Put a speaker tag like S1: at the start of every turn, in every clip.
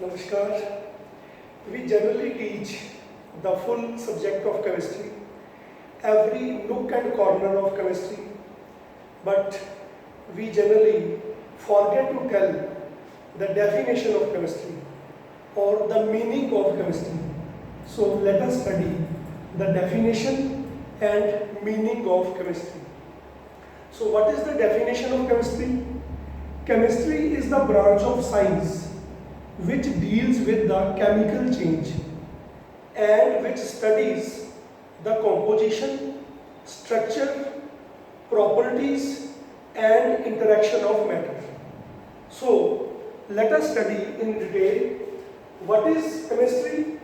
S1: Namaskar. We generally teach the full subject of chemistry, every nook and corner of chemistry, but we generally forget to tell the definition of chemistry or the meaning of chemistry. So let us study the definition and meaning of chemistry. So what is the definition of chemistry? Chemistry is the branch of science which deals with the chemical change and which studies the composition, structure, properties and interaction of matter. So let us study in detail what is chemistry.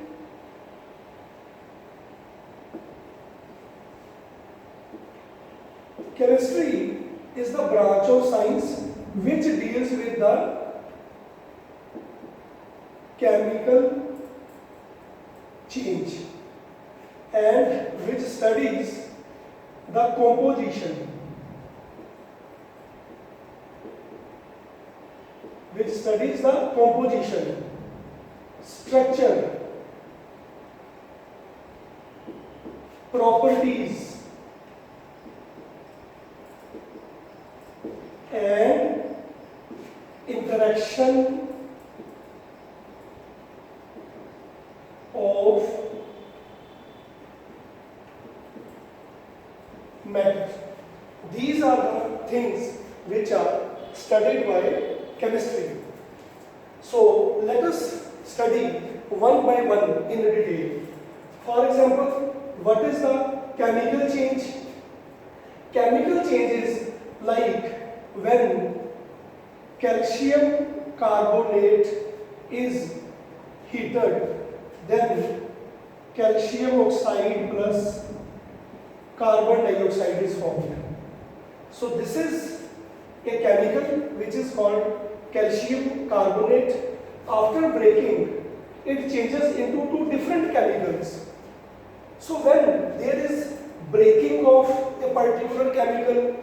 S1: Chemistry is the branch of science which deals with the chemical change and which studies the composition, structure, properties and interaction of matter. These are the things which are studied by chemistry. So let us study one by one in detail. For example, what is the chemical change? Chemical change is like when calcium carbonate is heated, then calcium oxide plus carbon dioxide is formed. So this is a chemical which is called calcium carbonate. After breaking, it changes into two different chemicals. So when there is breaking of a particular chemical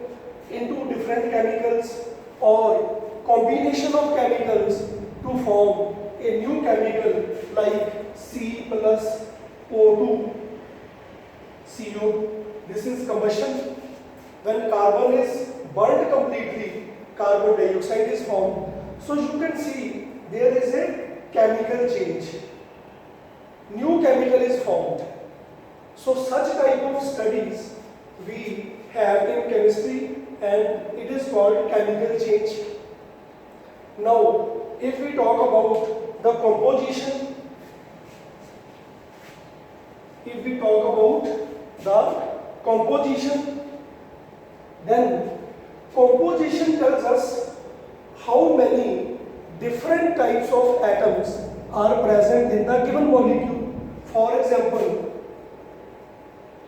S1: into different chemicals or combination of chemicals to form a new chemical like C plus O2 CO. This is combustion. When carbon is burnt completely, carbon dioxide is formed. So you can see there is a chemical change. New chemical is formed. So such type of studies we have in chemistry and it is called chemical change. Now, if we talk about the composition, then composition tells us how many different types of atoms are present in the given molecule. For example,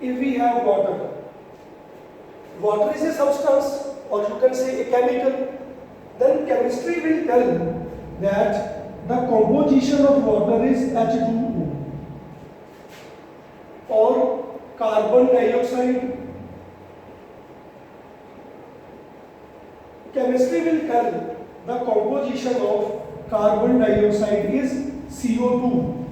S1: if we have water, water is a substance or you can say a chemical, then chemistry will tell that the composition of water is H2O or carbon dioxide. Chemistry will tell the composition of carbon dioxide is CO2.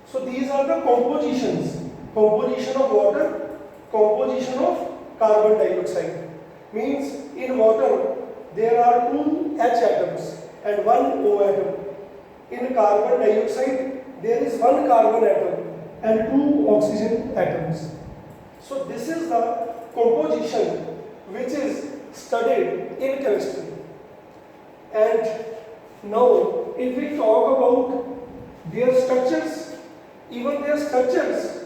S1: So these are the compositions. Composition of water, composition of carbon dioxide. Means in water there are two H atoms and one O atom. In carbon dioxide there is one carbon atom and two oxygen atoms. So this is the composition which is studied in chemistry. And now if we talk about their structures, even their structures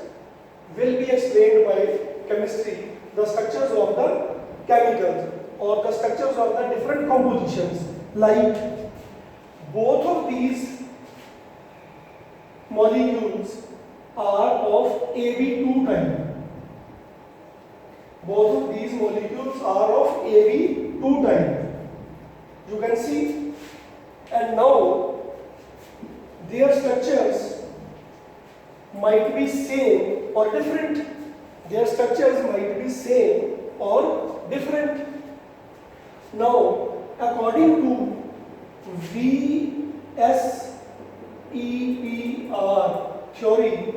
S1: will be explained by chemistry. The structures of the chemicals or the structures of the different compositions, like both of these molecules are of AB2 type. Both of these molecules are of AB2 type. You can see. And now their structures might be same or different. Their structures might be same or different. Now, according to V.S. EPR theory,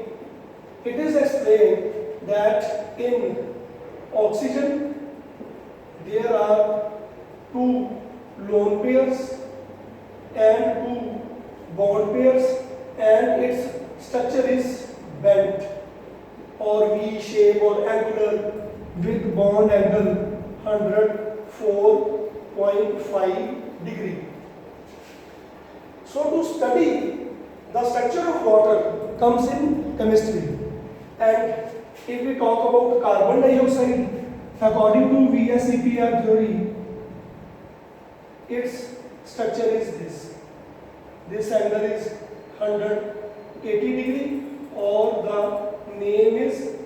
S1: it is explained that in oxygen there are two lone pairs and two bond pairs, and its structure is bent or V shape or angular with bond angle 104.5 degree. So to study the structure of water comes in chemistry, and if we talk about carbon dioxide, according to VSEPR theory, its structure is this. This angle is 180 degree, or the name is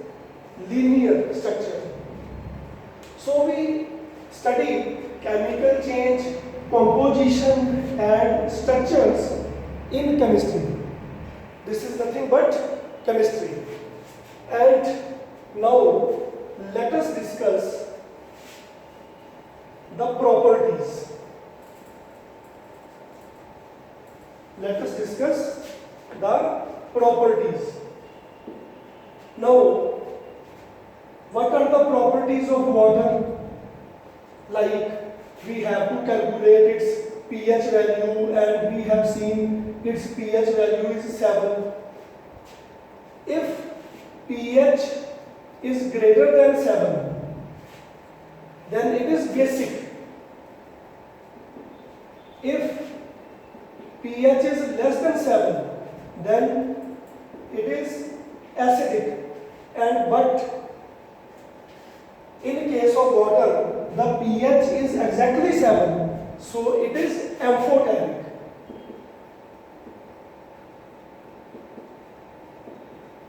S1: linear structure. So we study chemical change, composition and structures in chemistry. This is nothing but chemistry. And now let us discuss the properties. Let us discuss the properties. Now, what are the properties of water? Like, we have to calculate its pH value, and we have seen its pH value is 7. If pH is greater than 7, then it is basic. If pH is less than 7, then it is acidic. But in case of water, the pH is exactly 7, so it is amphoteric.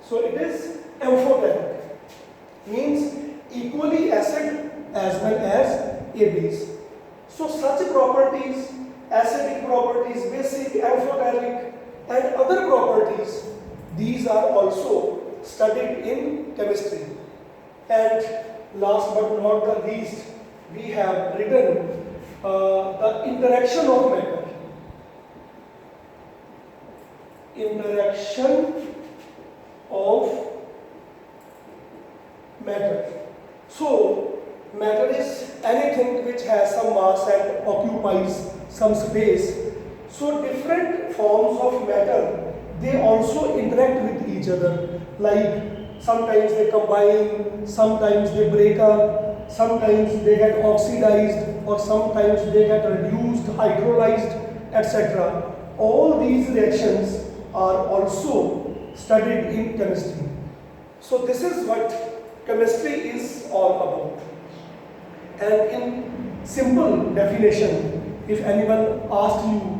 S1: So it is amphoteric, means equally acid as well as a base. So such properties, acidic properties, basic, amphoteric and other properties, these are also studied in chemistry. And last but not the least, we have written the interaction of matter. Interaction of matter. So, matter is anything which has some mass and occupies some space. So, different forms of matter, they also interact with each other. Like, sometimes they combine, sometimes they break up, sometimes they get oxidized, or sometimes they get reduced, hydrolyzed, etc. All these reactions are also studied in chemistry. So this is what chemistry is all about. And in simple definition, if anyone asked you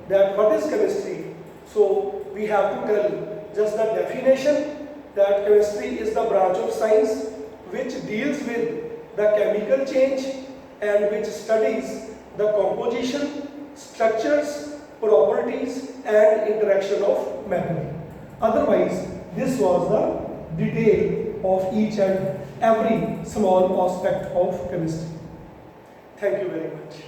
S1: that what is chemistry, so we have to tell just the definition, that chemistry is the branch of science which deals with the chemical change and which studies the composition, structures, properties and interaction of matter. Otherwise, this was the detail of each and every small aspect of chemistry. Thank you very much.